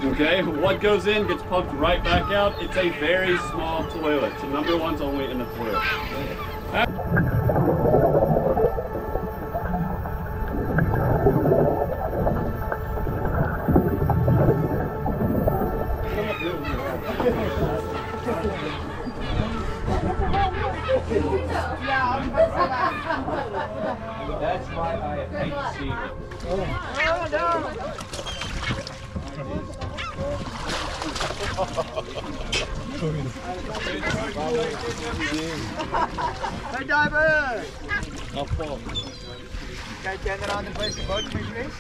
Okay, what goes in gets pumped right back out. It's a very small toilet, so number one's only in the toilet. That's why I hate seeing it. Hey diver! Not full. Kijk jij naar aan de beste boot mee geweest?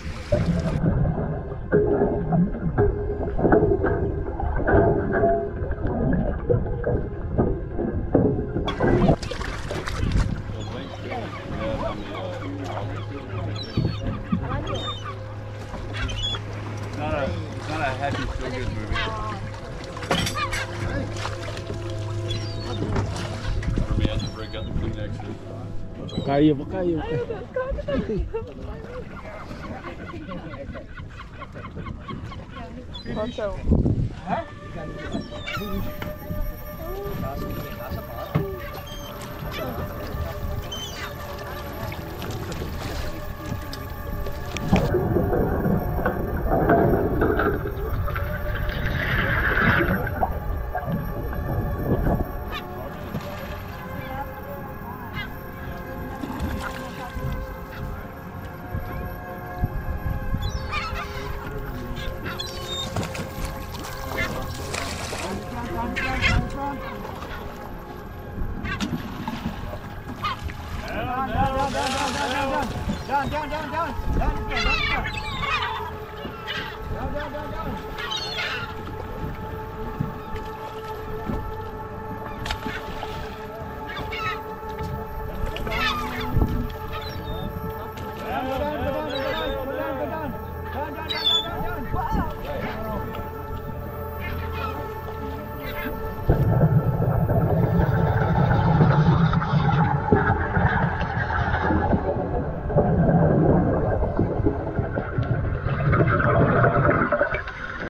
It's not a heavy, feel good movie. For me, I have to break out the Kleenex. Kaya mo, kaya mo. Foto. Wow!